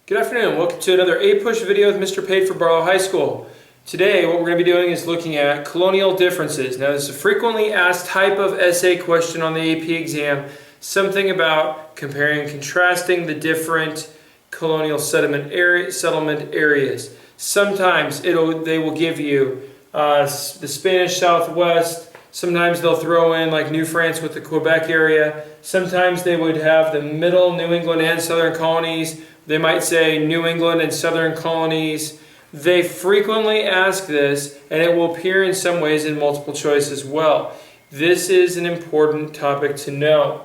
Good afternoon. Welcome to another A-Push video with Mr. Paid for Barlow High School. Today what we're going to be doing is looking at colonial differences. Now this is a frequently asked type of essay question on the AP exam. Something about comparing and contrasting the different colonial settlement areas. Sometimes they will give you the Spanish Southwest. Sometimes they'll throw in like New France with the Quebec area. Sometimes they would have the middle New England and Southern colonies. They might say New England and Southern colonies. They frequently ask this, and it will appear in some ways in multiple choice as well. This is an important topic to know.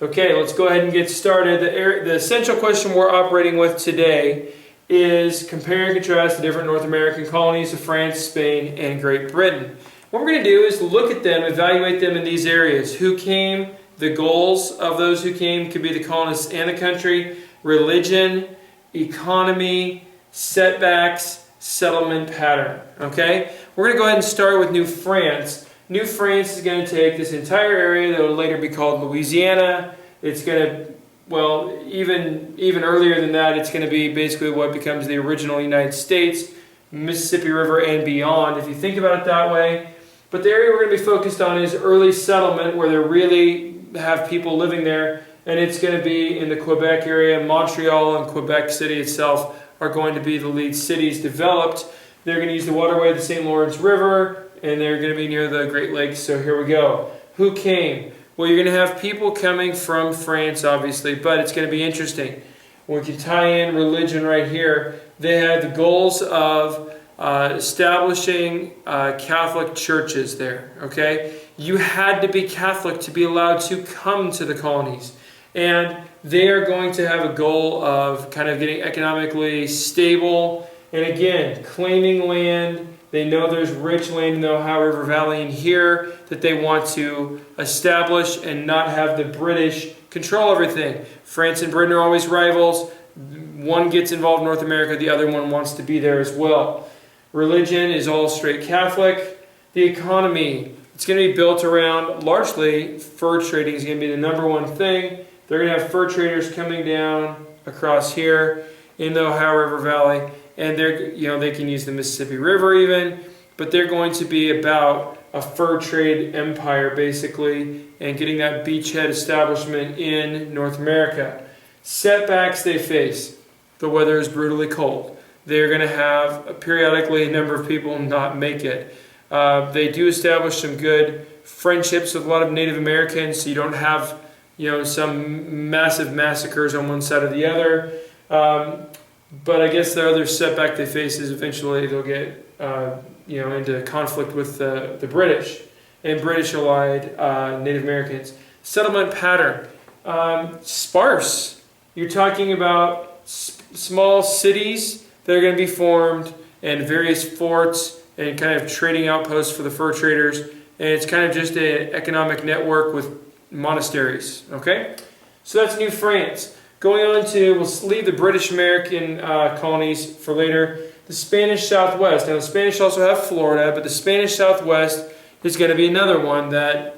Okay, let's go ahead and get started. The essential question we're operating with today is compare and contrast the different North American colonies of France, Spain, and Great Britain. What we're going to do is look at them, evaluate them in these areas. Who came, the goals of those who came could be the colonists and the country, religion, economy, setbacks, settlement pattern. Okay? We're going to go ahead and start with New France. New France is going to take this entire area that will later be called Louisiana. It's going to, well, even earlier than that, it's going to be basically what becomes the original United States, Mississippi River and beyond, if you think about it that way. But the area we're going to be focused on is early settlement, where they really have people living there. And it's going to be in the Quebec area. Montreal and Quebec City itself are going to be the lead cities developed. They're going to use the waterway of the St. Lawrence River, and they're going to be near the Great Lakes. So here we go. Who came? Well, you're going to have people coming from France, obviously, but it's going to be interesting. We can tie in religion right here. They had the goals of establishing Catholic churches there. Okay, you had to be Catholic to be allowed to come to the colonies. And they are going to have a goal of kind of getting economically stable. And again, claiming land. They know there's rich land in the Ohio River Valley in here that they want to establish and not have the British control everything. France and Britain are always rivals. One gets involved in North America, the other one wants to be there as well. Religion is all straight Catholic. The economy, it's going to be built around, largely, fur trading is going to be the number one thing. They're going to have fur traders coming down across here in the Ohio River Valley, and they can use the Mississippi River even, but they're going to be about a fur trade empire basically, and getting that beachhead establishment in North America. Setbacks they face: the weather is brutally cold. They're going to have periodically a number of people not make it. They do establish some good friendships with a lot of Native Americans, so you don't have some massive massacres on one side or the other. But I guess the other setback they face is eventually they'll get into conflict with the British and British allied Native Americans. Settlement pattern. Sparse. You're talking about small cities that are going to be formed and various forts and kind of trading outposts for the fur traders. And it's kind of just an economic network with monasteries. Okay? So that's New France. Going on to, we'll leave the British American colonies for later. The Spanish Southwest. Now the Spanish also have Florida, but the Spanish Southwest is going to be another one that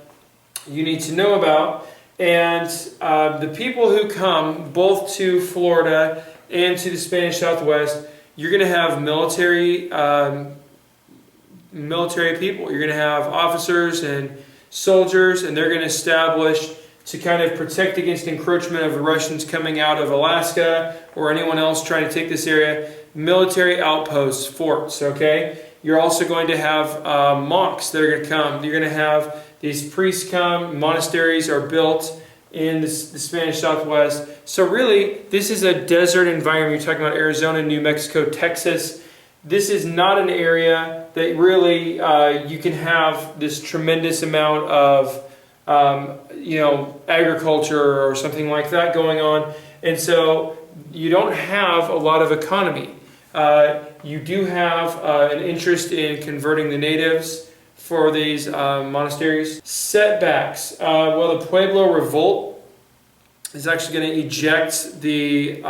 you need to know about. And the people who come both to Florida and to the Spanish Southwest, you're going to have military people. You're going to have officers and soldiers, and they're going to establish to kind of protect against encroachment of the Russians coming out of Alaska or anyone else trying to take this area. Military outposts, forts, okay? You're also going to have monks that are going to come. You're going to have these priests come. Monasteries are built in the Spanish Southwest. So really, this is a desert environment. You're talking about Arizona, New Mexico, Texas. This is not an area that really you can have this tremendous amount of agriculture or something like that going on. And so you don't have a lot of economy. You do have an interest in converting the natives for these monasteries. Setbacks. Well, the Pueblo Revolt is actually going to eject the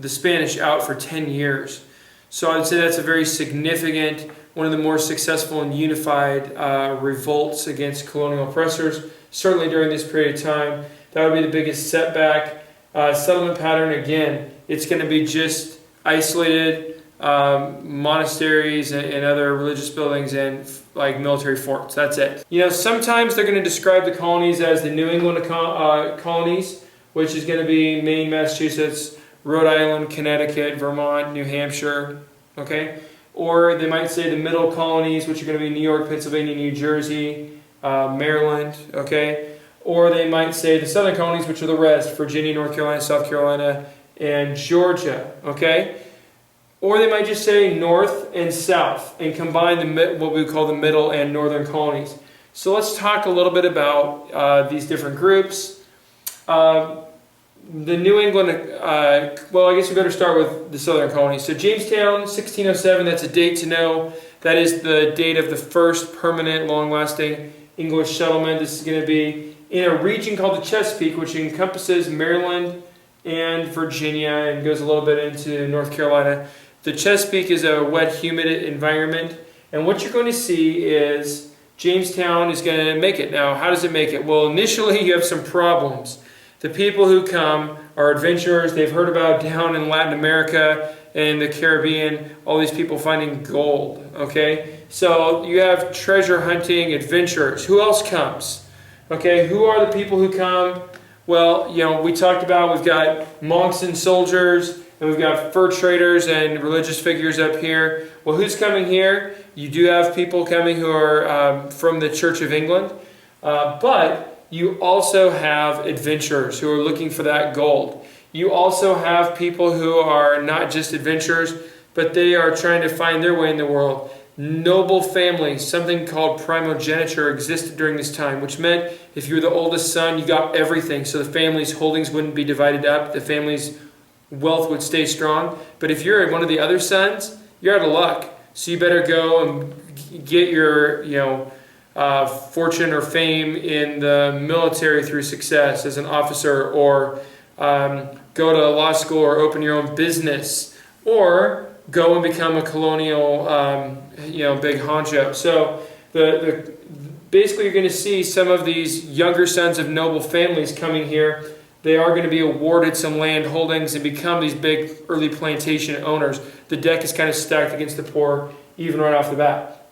Spanish out for 10 years. So I would say that's a very significant, one of the more successful and unified revolts against colonial oppressors, certainly during this period of time. That would be the biggest setback. Settlement pattern, again, it's going to be just isolated monasteries and other religious buildings and like military forts. That's it. You know, sometimes they're going to describe the colonies as the New England colonies, which is going to be Maine, Massachusetts, Rhode Island, Connecticut, Vermont, New Hampshire, okay? Or they might say the middle colonies, which are going to be New York, Pennsylvania, New Jersey, Maryland, okay? Or they might say the southern colonies, which are the rest, Virginia, North Carolina, South Carolina, and Georgia, okay? Or they might just say north and south and combine what we call the middle and northern colonies. So let's talk a little bit about these different groups. The New England, well, I guess we better start with the southern colonies. So Jamestown, 1607, that's a date to know. That is the date of the first permanent, long-lasting English settlement. This is going to be in a region called the Chesapeake, which encompasses Maryland and Virginia and goes a little bit into North Carolina. The Chesapeake is a wet, humid environment, and what you're going to see is Jamestown is going to make it. Now, how does it make it? Well, initially you have some problems. The people who come are adventurers. They've heard about down in Latin America and the Caribbean, all these people finding gold, okay? So you have treasure hunting adventurers. Who else comes? Okay, who are the people who come? Well, you know, we talked about we've got monks and soldiers, and we've got fur traders and religious figures up here. Well, who's coming here? You do have people coming who are from the Church of England, but you also have adventurers who are looking for that gold. You also have people who are not just adventurers, but they are trying to find their way in the world. Noble families, something called primogeniture existed during this time, which meant if you were the oldest son, you got everything. So the family's holdings wouldn't be divided up. The family's wealth would stay strong. But if you're one of the other sons, you're out of luck. So you better go and get your, fortune or fame in the military through success as an officer, or go to law school or open your own business, or go and become a colonial, big honcho. So basically you're going to see some of these younger sons of noble families coming here. They are going to be awarded some land holdings and become these big early plantation owners. The deck is kind of stacked against the poor, even right off the bat.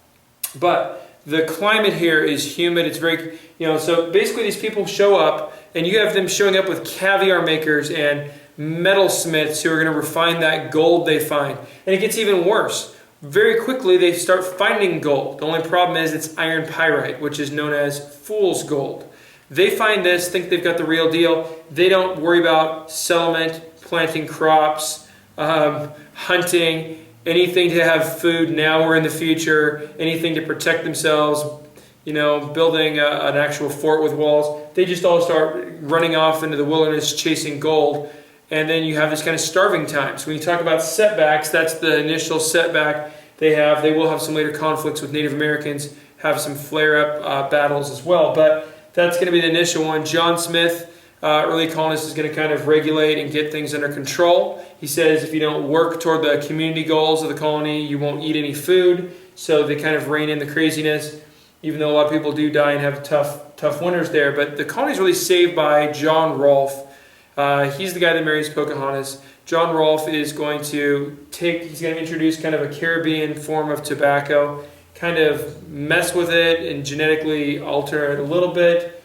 But the climate here is humid. It's very, so basically these people show up, and you have them showing up with caviar makers and metalsmiths who are going to refine that gold they find. And it gets even worse. Very quickly they start finding gold. The only problem is it's iron pyrite, which is known as fool's gold. They find this, think they've got the real deal. They don't worry about settlement, planting crops, hunting, anything to have food now or in the future, anything to protect themselves, building an actual fort with walls. They just all start running off into the wilderness chasing gold. And then you have this kind of starving times. When you talk about setbacks, that's the initial setback they have. They will have some later conflicts with Native Americans, have some flare-up battles as well. But that's going to be the initial one. John Smith, early colonist, is going to kind of regulate and get things under control. He says if you don't work toward the community goals of the colony, you won't eat any food. So they kind of rein in the craziness, even though a lot of people do die and have tough winters there. But the colony is really saved by John Rolfe. He's the guy that marries Pocahontas. John Rolfe is going to he's going to introduce kind of a Caribbean form of tobacco, kind of mess with it and genetically alter it a little bit,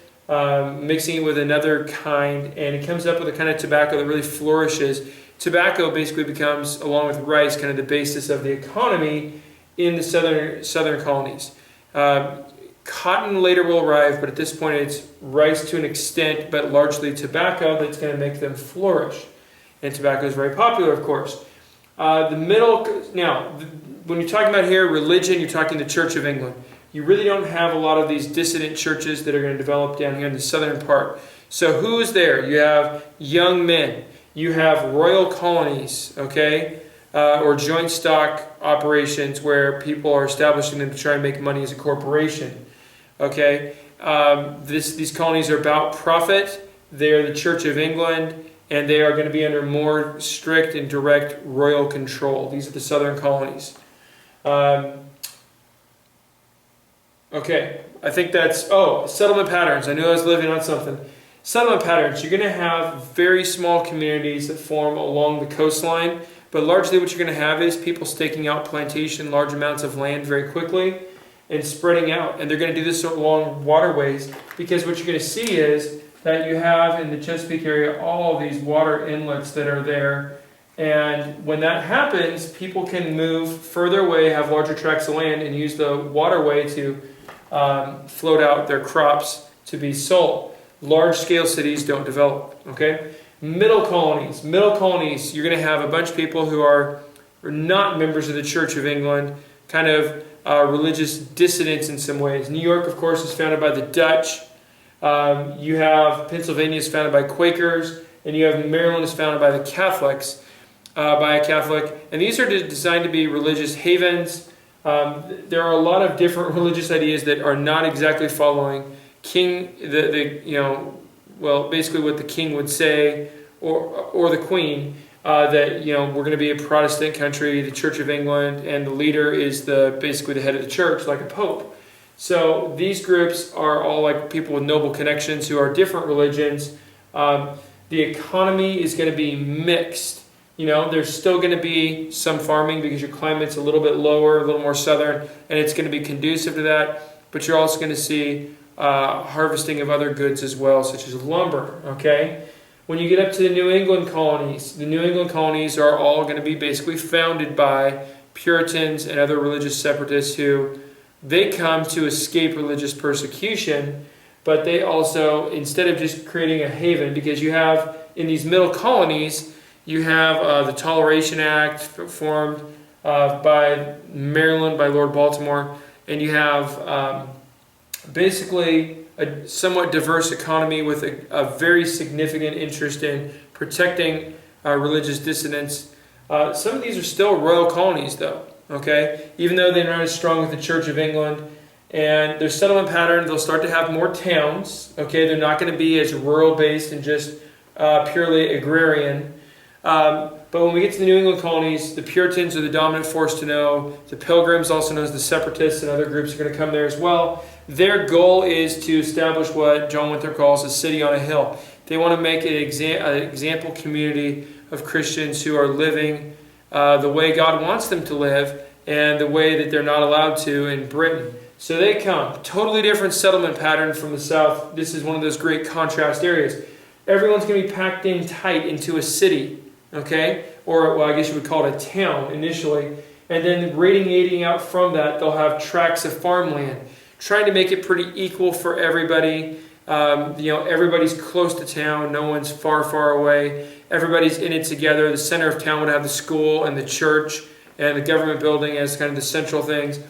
mixing it with another kind, and it comes up with a kind of tobacco that really flourishes. Tobacco basically becomes, along with rice, kind of the basis of the economy in the southern colonies. Cotton later will arrive, but at this point it's rice to an extent, but largely tobacco that's going to make them flourish. And tobacco is very popular, of course. When you're talking about here religion, you're talking the Church of England. You really don't have a lot of these dissident churches that are going to develop down here in the southern part. So who is there? You have young men. You have royal colonies, okay? Or joint stock operations where people are establishing them to try and make money as a corporation. Okay, these colonies are about profit. They are the Church of England, and they are going to be under more strict and direct royal control. These are the southern colonies. Okay, I think that's, settlement patterns. I knew I was living on something. Settlement patterns. You're going to have very small communities that form along the coastline, but largely what you're going to have is people staking out plantation, large amounts of land very quickly, and spreading out. And they're going to do this along waterways, because what you're going to see is that you have in the Chesapeake area all these water inlets that are there. And when that happens, people can move further away, have larger tracts of land, and use the waterway to float out their crops to be sold. Large-scale cities don't develop, okay? Middle colonies. Middle colonies, you're going to have a bunch of people who are not members of the Church of England, kind of religious dissidents in some ways. New York, of course, is founded by the Dutch. You have Pennsylvania is founded by Quakers, and you have Maryland is founded by the Catholics, by a Catholic. And these are designed to be religious havens. There are a lot of different religious ideas that are not exactly following basically what the king would say, or the queen, that we're going to be a Protestant country, the Church of England, and the leader is basically the head of the church, like a pope. So these groups are all like people with noble connections who are different religions. The economy is going to be mixed. There's still going to be some farming because your climate's a little bit lower, a little more southern, and it's going to be conducive to that. But you're also going to see harvesting of other goods as well, such as lumber, okay? When you get up to the New England colonies are all going to be basically founded by Puritans and other religious separatists who they come to escape religious persecution, but they also, instead of just creating a haven, because you have, in these middle colonies, you have the Toleration Act formed by Maryland, by Lord Baltimore, and you have basically a somewhat diverse economy with a very significant interest in protecting religious dissidents. Some of these are still royal colonies, though, okay? Even though they're not as strong with the Church of England. And their settlement pattern, they'll start to have more towns, okay? They're not going to be as rural-based and just purely agrarian. But when we get to the New England colonies, the Puritans are the dominant force to know. The Pilgrims, also known as the Separatists, and other groups are going to come there as well. Their goal is to establish what John Winthrop calls a city on a hill. They want to make an example community of Christians who are living the way God wants them to live and the way that they're not allowed to in Britain. So they come. Totally different settlement pattern from the South. This is one of those great contrast areas. Everyone's going to be packed in tight into a city, okay? Or, well, I guess you would call it a town initially. And then radiating out from that, they'll have tracts of farmland, trying to make it pretty equal for everybody. Everybody's close to town. No one's far, far away. Everybody's in it together. The center of town would have the school and the church and the government building as kind of the central things.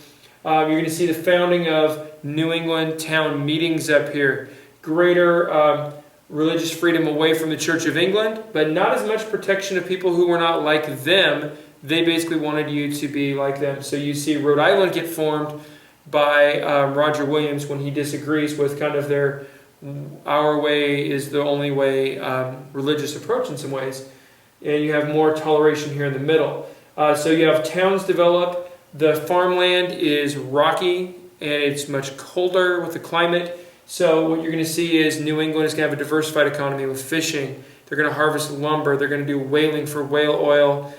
You're going to see the founding of New England town meetings up here. Greater religious freedom away from the Church of England, but not as much protection of people who were not like them. They basically wanted you to be like them. So you see Rhode Island get formed by Roger Williams when he disagrees with kind of their our way is the only way religious approach in some ways. And you have more toleration here in the middle. So you have towns develop. The farmland is rocky and it's much colder with the climate. So what you're going to see is New England is going to have a diversified economy with fishing. They're going to harvest lumber. They're going to do whaling for whale oil.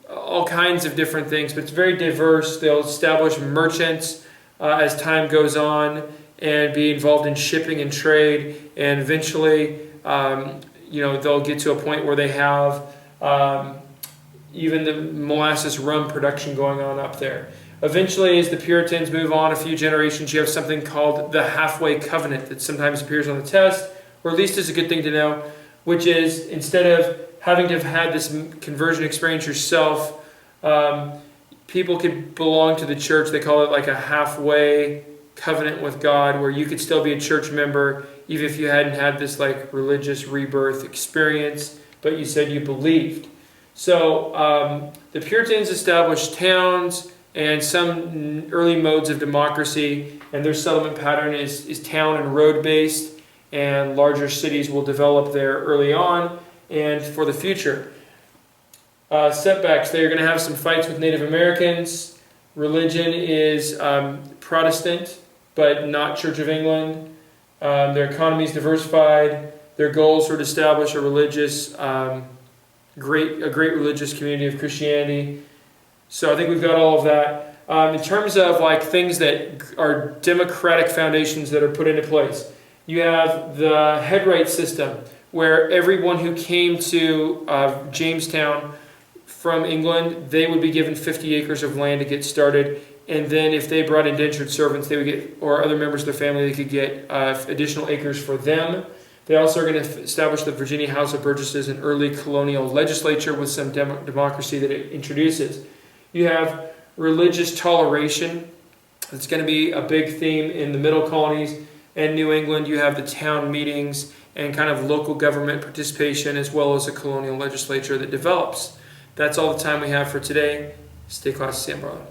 All kinds of different things, but it's very diverse. They'll establish merchants as time goes on and be involved in shipping and trade. And eventually, they'll get to a point where they have even the molasses rum production going on up there. Eventually, as the Puritans move on a few generations, you have something called the halfway covenant that sometimes appears on the test, or at least is a good thing to know, which is instead of having to have had this conversion experience yourself, people could belong to the church. They call it like a halfway covenant with God, where you could still be a church member even if you hadn't had this like religious rebirth experience, but you said you believed. So the Puritans established towns and some early modes of democracy, and their settlement pattern is town and road based, and larger cities will develop there early on and for the future. Setbacks, they're going to have some fights with Native Americans. Religion is Protestant, but not Church of England. Their economy is diversified. Their goals were to establish a great religious community of Christianity. So I think we've got all of that. In terms of like things that are democratic foundations that are put into place, you have the head right system, where everyone who came to Jamestown from England, they would be given 50 acres of land to get started. And then if they brought indentured servants, they would get, or other members of their family, they could get additional acres for them. They also are going to establish the Virginia House of Burgesses, an early colonial legislature with some democracy that it introduces. You have religious toleration. It's going to be a big theme in the middle colonies and New England. You have the town meetings and kind of local government participation, as well as a colonial legislature that develops. That's all the time we have for today. Stay classy, San Barlow.